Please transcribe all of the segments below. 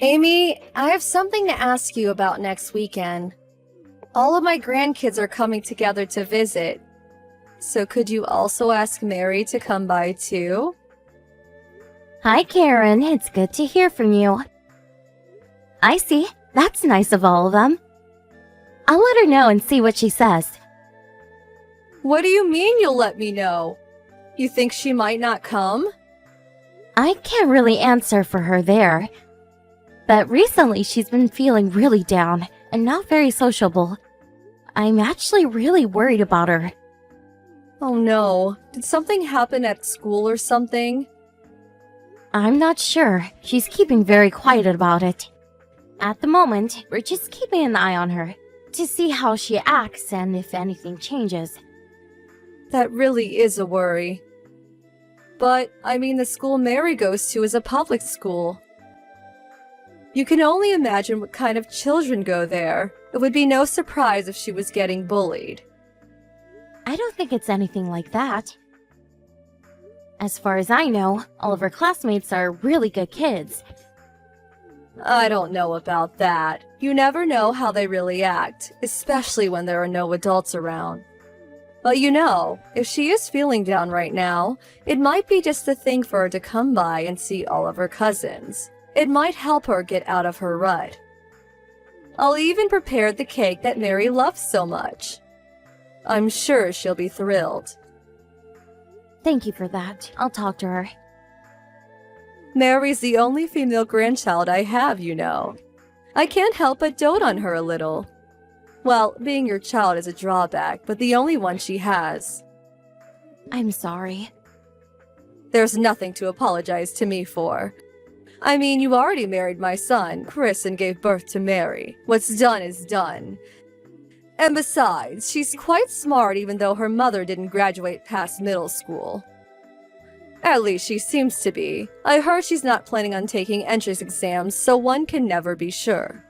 Amy, I have something to ask you about next weekend. All of my grandkids are coming together to visit. So could you also ask Mary to come by too? Hi, Karen. It's good to hear from you. I see. That's nice of all of them. I'll let her know and see what she says. What do you mean you'll let me know? You think she might not come? I can't really answer for her there. But recently she's been feeling really down and not very sociable. I'm actually really worried about her. Oh no, did something happen at school or something? I'm not sure. She's keeping very quiet about it. At the moment, we're just keeping an eye on her to see how she acts and if anything changes. That really is a worry. But, I mean, the school Mary goes to is a public school. You can only imagine what kind of children go there. It would be no surprise if she was getting bullied. I don't think it's anything like that. As far as I know, all of her classmates are really good kids. I don't know about that. You never know how they really act, especially when there are no adults around. But you know, if she is feeling down right now, it might be just the thing for her to come by and see all of her cousins. It might help her get out of her rut. I'll even prepare the cake that Mary loves so much. I'm sure she'll be thrilled. Thank you for that. I'll talk to her. Mary's the only female grandchild I have, you know. I can't help but dote on her a little. Well, being your child is a drawback, but the only one she has. I'm sorry. There's nothing to apologize to me for. I mean, you already married my son, Chris, and gave birth to Mary. What's done is done. And besides, she's quite smart even though her mother didn't graduate past middle school. At least she seems to be. I heard she's not planning on taking entrance exams, so one can never be sure.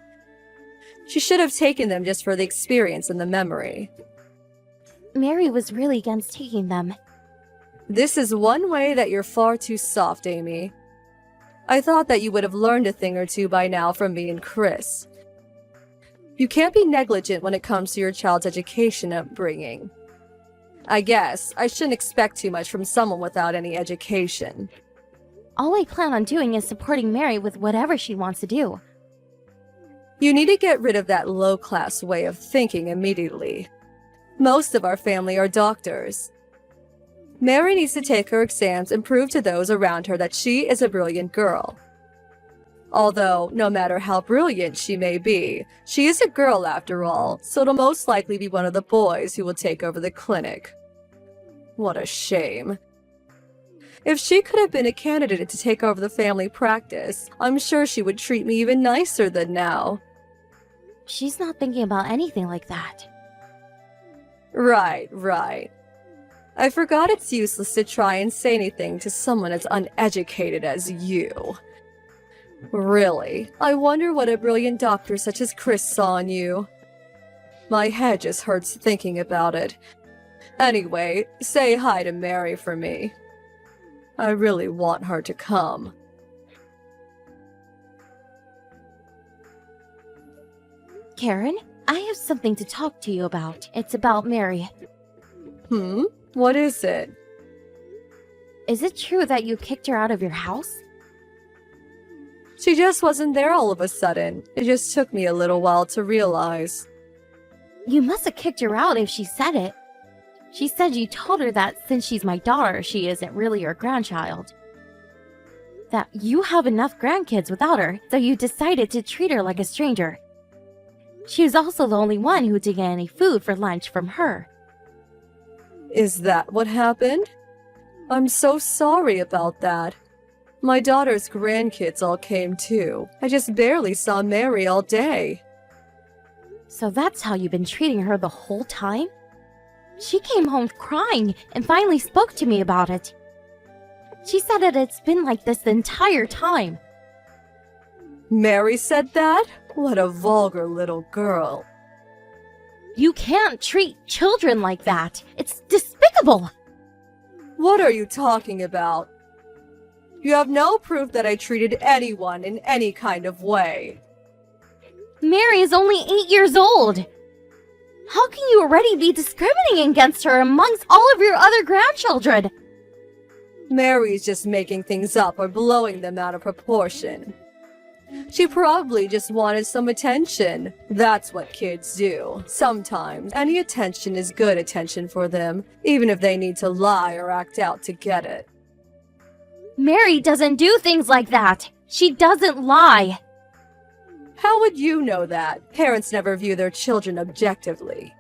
She should have taken them just for the experience and the memory. Mary was really against taking them. This is one way that you're far too soft, Amy. I thought that you would have learned a thing or two by now from me and Chris. You can't be negligent when it comes to your child's education upbringing. I guess I shouldn't expect too much from someone without any education. All I plan on doing is supporting Mary with whatever she wants to do. You need to get rid of that low-class way of thinking immediately. Most of our family are doctors. Mary needs to take her exams and prove to those around her that she is a brilliant girl. Although, no matter how brilliant she may be, she is a girl after all, so it'll most likely be one of the boys who will take over the clinic. What a shame. If she could have been a candidate to take over the family practice, I'm sure she would treat me even nicer than now. She's not thinking about anything like that. Right. I forgot it's useless to try and say anything to someone as uneducated as you. Really, I wonder what a brilliant doctor such as Chris saw in you. My head just hurts thinking about it. Anyway, say hi to Mary for me. I really want her to come. Karen, I have something to talk to you about. It's about Mary. What is it? Is it true that you kicked her out of your house? She just wasn't there all of a sudden. It just took me a little while to realize. You must have kicked her out if she said it. She said you told her that since she's my daughter, she isn't really your grandchild. That you have enough grandkids without her, so you decided to treat her like a stranger. She was also the only one who didn't get any food for lunch from her. Is that what happened? I'm so sorry about that. My daughter's grandkids all came too. I just barely saw Mary all day. So that's how you've been treating her the whole time? She came home crying and finally spoke to me about it. She said that it's been like this the entire time. Mary said that? What a vulgar little girl. You can't treat children like that. It's despicable. What are you talking about? You have no proof that I treated anyone in any kind of way. Mary is only 8 years old. How can you already be discriminating against her amongst all of your other grandchildren? Mary's just making things up or blowing them out of proportion. She probably just wanted some attention. That's what kids do. Sometimes, any attention is good attention for them, even if they need to lie or act out to get it. Mary doesn't do things like that. She doesn't lie. How would you know that? Parents never view their children objectively.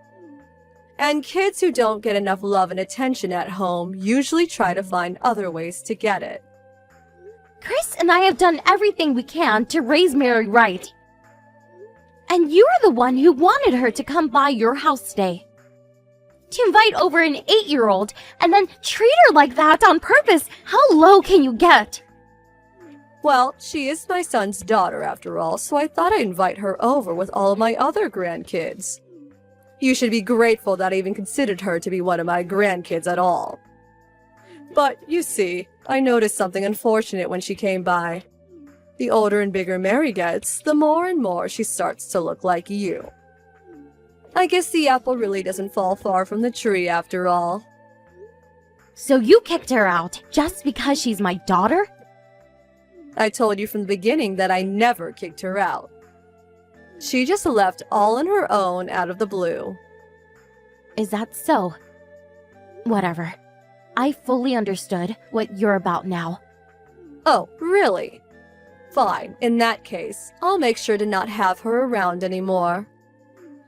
And kids who don't get enough love and attention at home usually try to find other ways to get it. Chris and I have done everything we can to raise Mary right. And you're the one who wanted her to come by your house today. To invite over an 8-year-old and then treat her like that on purpose, how low can you get? Well, she is my son's daughter after all, so I thought I'd invite her over with all of my other grandkids. You should be grateful that I even considered her to be one of my grandkids at all. But, you see, I noticed something unfortunate when she came by. The older and bigger Mary gets, the more and more she starts to look like you. I guess the apple really doesn't fall far from the tree after all. So you kicked her out just because she's my daughter? I told you from the beginning that I never kicked her out. She just left all on her own out of the blue. Is that so? Whatever. I fully understood what you're about now. Oh, really? Fine, in that case, I'll make sure to not have her around anymore.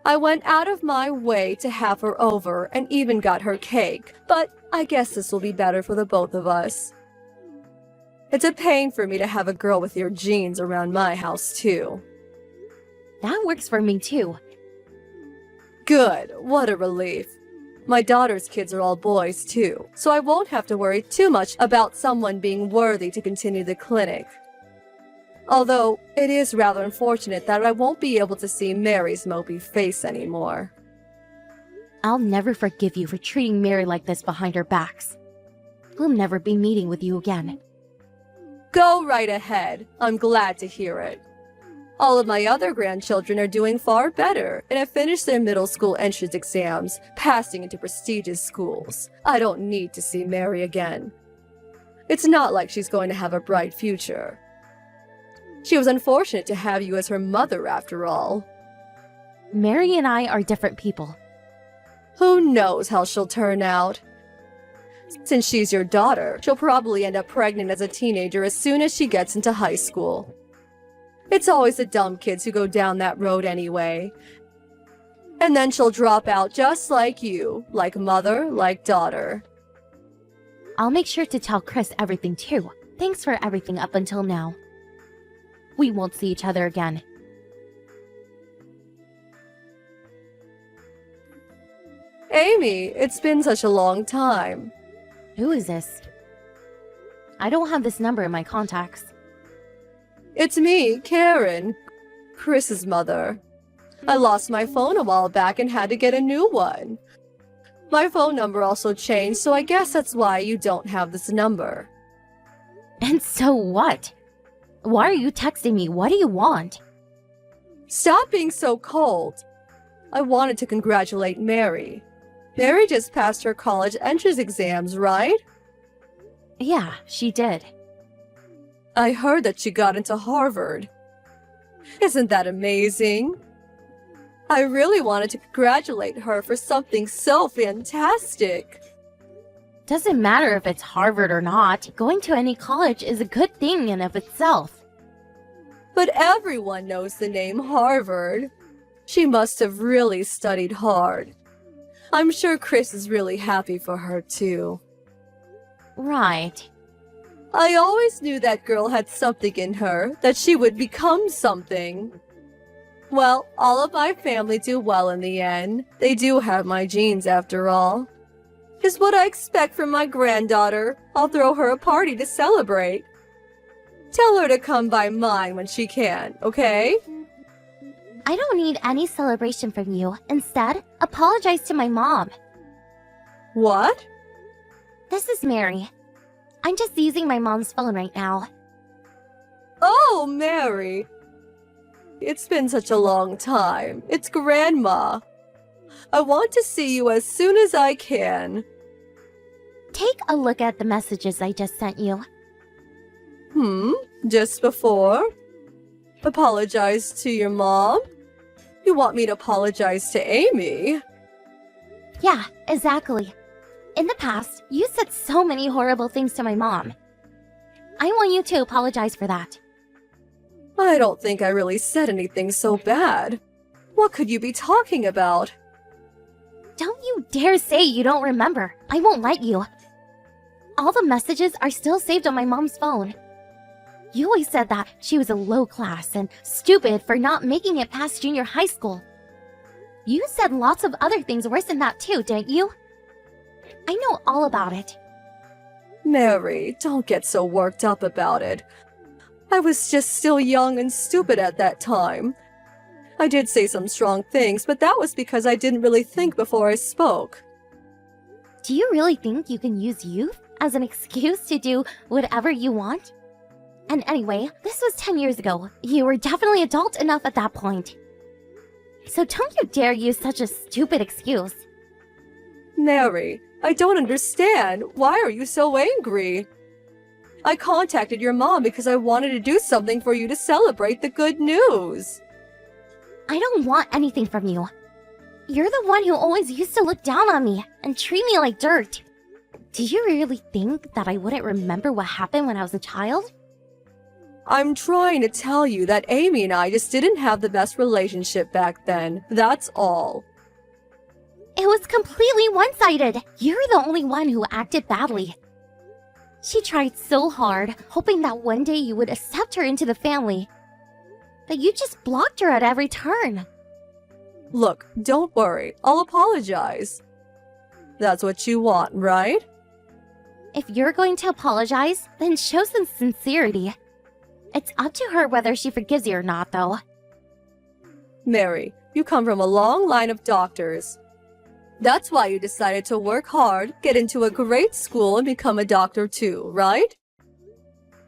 I went out of my way to have her over and even got her cake, but I guess this will be better for the both of us. It's a pain for me to have a girl with your genes around my house, too. That works for me too. Good, what a relief. My daughter's kids are all boys, too, so I won't have to worry too much about someone being worthy to continue the clinic. Although, it is rather unfortunate that I won't be able to see Mary's mopey face anymore. I'll never forgive you for treating Mary like this behind our backs. We'll never be meeting with you again. Go right ahead. I'm glad to hear it. All of my other grandchildren are doing far better and have finished their middle school entrance exams, passing into prestigious schools. I don't need to see Mary again. It's not like she's going to have a bright future. She was unfortunate to have you as her mother after all. Mary and I are different people. Who knows how she'll turn out? Since she's your daughter, she'll probably end up pregnant as a teenager as soon as she gets into high school. It's always the dumb kids who go down that road anyway. And then she'll drop out just like you, like mother, like daughter. I'll make sure to tell Chris everything too. Thanks for everything up until now. We won't see each other again. Amy, it's been such a long time. Who is this? I don't have this number in my contacts. It's me, Karen, Chris's mother. I lost my phone a while back and had to get a new one. My phone number also changed, so I guess that's why you don't have this number. And so what? Why are you texting me? What do you want? Stop being so cold. I wanted to congratulate Mary. Mary just passed her college entrance exams, right? Yeah, she did. I heard that she got into Harvard. Isn't that amazing? I really wanted to congratulate her for something so fantastic. Doesn't matter if it's Harvard or not. Going to any college is a good thing in of itself. But everyone knows the name Harvard. She must have really studied hard. I'm sure Chris is really happy for her, too. Right. I always knew that girl had something in her, that she would become something. Well, all of my family do well in the end. They do have my genes, after all. Is what I expect from my granddaughter. I'll throw her a party to celebrate. Tell her to come by mine when she can, okay? I don't need any celebration from you. Instead, apologize to my mom. What? This is Mary. I'm just using my mom's phone right now. Oh, Mary. It's been such a long time. It's Grandma. I want to see you as soon as I can. Take a look at the messages I just sent you. Just before? Apologize to your mom? You want me to apologize to Amy? Yeah, exactly. In the past, you said so many horrible things to my mom. I want you to apologize for that. I don't think I really said anything so bad. What could you be talking about? Don't you dare say you don't remember. I won't let you. All the messages are still saved on my mom's phone. You always said that she was a low class and stupid for not making it past junior high school. You said lots of other things worse than that too, didn't you? I know all about it. Mary, don't get so worked up about it. I was just still young and stupid at that time. I did say some strong things, but that was because I didn't really think before I spoke. Do you really think you can use youth as an excuse to do whatever you want? And anyway, this was 10 years ago. You were definitely adult enough at that point. So don't you dare use such a stupid excuse. Mary, I don't understand. Why are you so angry? I contacted your mom because I wanted to do something for you to celebrate the good news. I don't want anything from you. You're the one who always used to look down on me and treat me like dirt. Do you really think that I wouldn't remember what happened when I was a child? I'm trying to tell you that Amy and I just didn't have the best relationship back then. That's all. It was completely one-sided. You're the only one who acted badly. She tried so hard, hoping that one day you would accept her into the family. But you just blocked her at every turn. Look, don't worry. I'll apologize. That's what you want, right? If you're going to apologize, then show some sincerity. It's up to her whether she forgives you or not, though. Mary, you come from a long line of doctors. That's why you decided to work hard, get into a great school, and become a doctor too, right?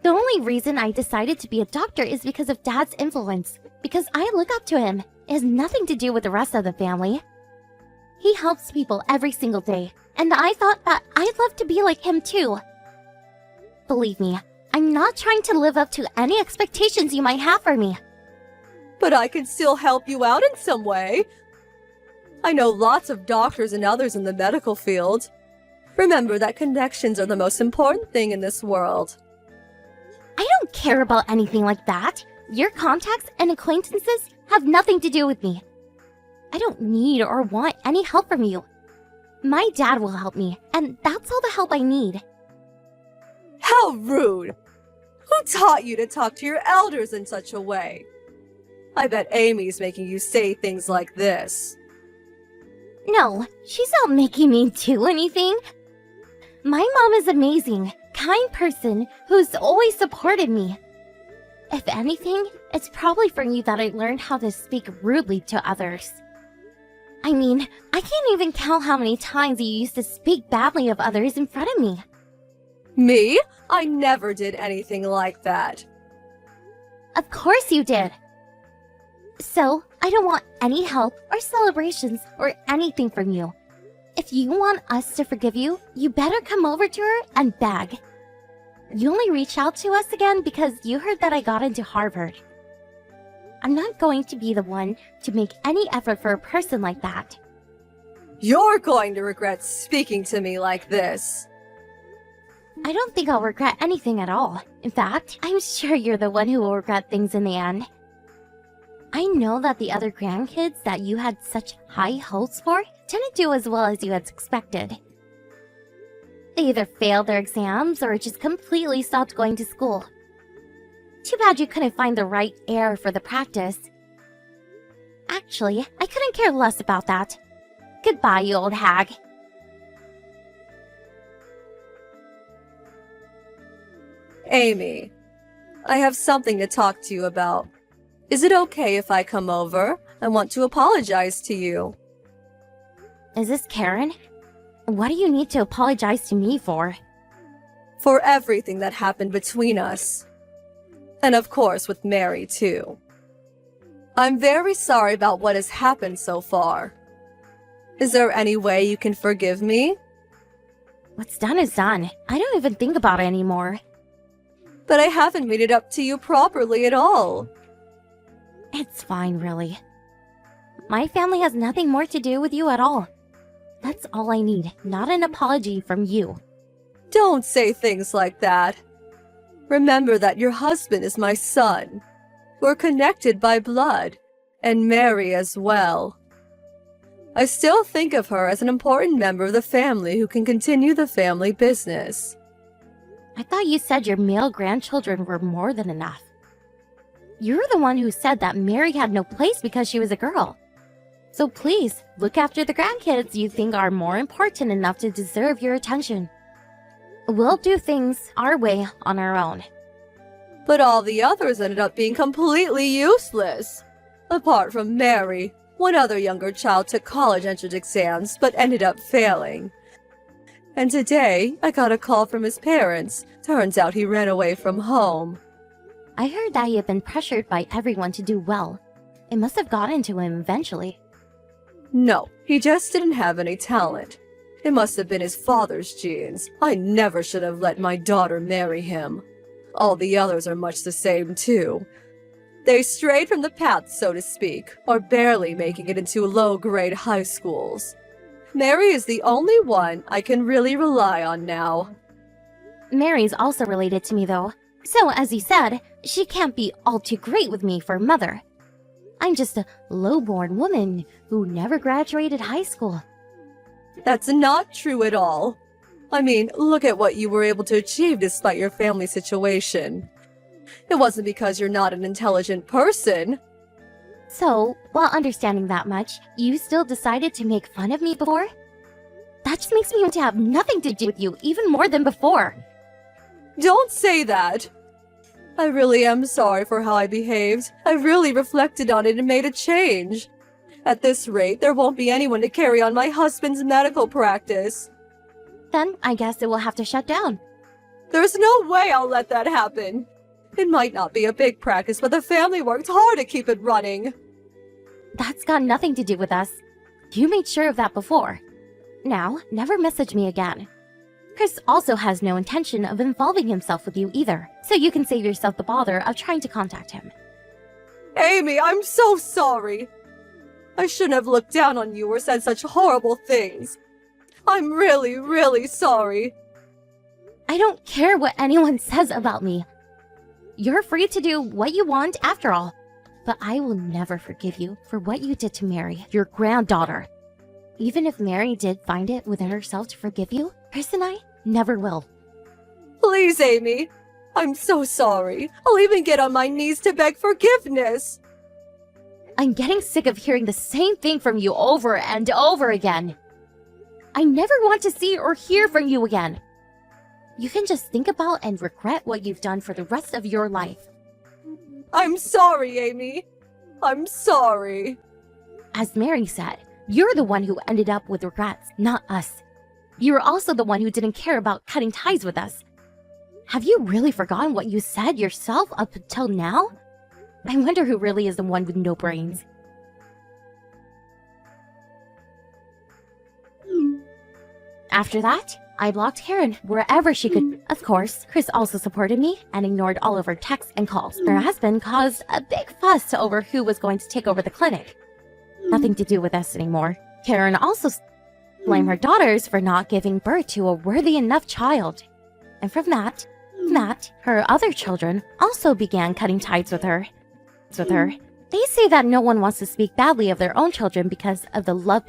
The only reason I decided to be a doctor is because of Dad's influence. Because I look up to him. It has nothing to do with the rest of the family. He helps people every single day, and I thought that I'd love to be like him too. Believe me, I'm not trying to live up to any expectations you might have for me. But I can still help you out in some way. I know lots of doctors and others in the medical field. Remember that connections are the most important thing in this world. I don't care about anything like that. Your contacts and acquaintances have nothing to do with me. I don't need or want any help from you. My dad will help me, and that's all the help I need. How rude! Who taught you to talk to your elders in such a way? I bet Amy's making you say things like this. No, she's not making me do anything. My mom is amazing, kind person who's always supported me. If anything, it's probably from you that I learned how to speak rudely to others. I mean, I can't even count how many times you used to speak badly of others in front of me. Me? I never did anything like that. Of course you did. So, I don't want any help or celebrations or anything from you. If you want us to forgive you, you better come over to her and beg. You only reached out to us again because you heard that I got into Harvard. I'm not going to be the one to make any effort for a person like that. You're going to regret speaking to me like this. I don't think I'll regret anything at all. In fact, I'm sure you're the one who will regret things in the end. I know that the other grandkids that you had such high hopes for didn't do as well as you had expected. They either failed their exams or just completely stopped going to school. Too bad you couldn't find the right air for the practice. Actually, I couldn't care less about that. Goodbye, you old hag. Amy, I have something to talk to you about. Is it okay if I come over? I want to apologize to you. Is this Karen? What do you need to apologize to me for? for everything that happened between us. And of course with Mary too. I'm very sorry about what has happened so far. Is there any way you can forgive me? What's done is done. I don't even think about it anymore. But I haven't made it up to you properly at all. It's fine, really. My family has nothing more to do with you at all. That's all I need, not an apology from you. Don't say things like that. Remember that your husband is my son. We're connected by blood, and Mary as well. I still think of her as an important member of the family who can continue the family business. I thought you said your male grandchildren were more than enough. You're the one who said that Mary had no place because she was a girl. So please, look after the grandkids you think are more important enough to deserve your attention. We'll do things our way on our own. But all the others ended up being completely useless. Apart from Mary, one other younger child took college entrance exams but ended up failing. And today, I got a call from his parents. Turns out he ran away from home. I heard that he had been pressured by everyone to do well. It must have gotten to him eventually. No, he just didn't have any talent. It must have been his father's genes. I never should have let my daughter marry him. All the others are much the same, too. They strayed from the path, so to speak, or barely making it into low-grade high schools. Mary is the only one I can really rely on now. Mary's also related to me, though. So, as you said, she can't be all too great with me for a mother. I'm just a low-born woman who never graduated high school. That's not true at all. I mean, look at what you were able to achieve despite your family situation. It wasn't because you're not an intelligent person. So, while understanding that much, you still decided to make fun of me before? That just makes me want to have nothing to do with you even more than before. Don't say that. I really am sorry for how I behaved. I really reflected on it and made a change. At this rate, there won't be anyone to carry on my husband's medical practice. Then, I guess it will have to shut down. There's no way I'll let that happen. It might not be a big practice, but the family worked hard to keep it running. That's got nothing to do with us. You made sure of that before. Now, never message me again. Chris also has no intention of involving himself with you either, so you can save yourself the bother of trying to contact him. Amy, I'm so sorry. I shouldn't have looked down on you or said such horrible things. I'm really, really sorry. I don't care what anyone says about me. You're free to do what you want after all. But I will never forgive you for what you did to Mary, your granddaughter. Even if Mary did find it within herself to forgive you, Chris and I never will. Please, Amy. I'm so sorry. I'll even get on my knees to beg forgiveness. I'm getting sick of hearing the same thing from you over and over again. I never want to see or hear from you again. You can just think about and regret what you've done for the rest of your life. I'm sorry, Amy. I'm sorry. As Mary said, you're the one who ended up with regrets, not us. You were also the one who didn't care about cutting ties with us. Have you really forgotten what you said yourself up until now? I wonder who really is the one with no brains. After that, I blocked Karen wherever she could. Of course, Chris also supported me and ignored all of her texts and calls. Her husband caused a big fuss over who was going to take over the clinic. Nothing to do with us anymore. Karen also blamed her daughters for not giving birth to a worthy enough child. And from that, her other children also began cutting ties with her. They say that no one wants to speak badly of their own children because of the love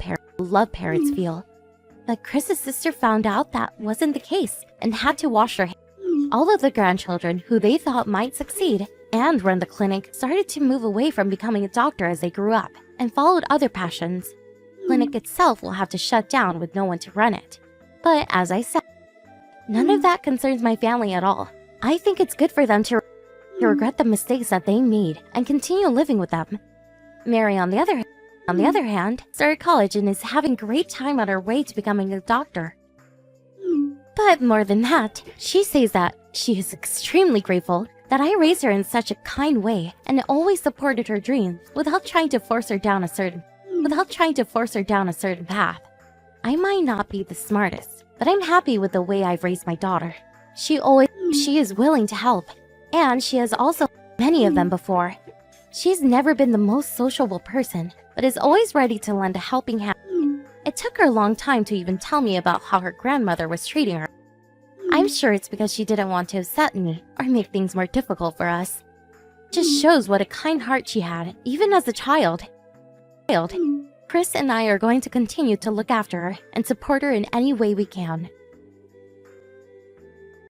parents feel. But Chris's sister found out that wasn't the case and had to wash her hands. All of the grandchildren who they thought might succeed and run the clinic started to move away from becoming a doctor as they grew up and followed other passions. The clinic itself will have to shut down with no one to run it. But as I said, none of that concerns my family at all. I think it's good for them to regret the mistakes that they made and continue living with them. Mary, on the other hand, started college and is having a great time on her way to becoming a doctor. But more than that, she says that she is extremely grateful that I raised her in such a kind way and always supported her dreams without trying to force her down a certain path. I might not be the smartest, but I'm happy with the way I've raised my daughter. She is willing to help, and she has also many of them before. She's never been the most sociable person, but is always ready to lend a helping hand. It took her a long time to even tell me about how her grandmother was treating her. I'm sure it's because she didn't want to upset me or make things more difficult for us. Just shows what a kind heart she had, even as a child. Chris and I are going to continue to look after her and support her in any way we can.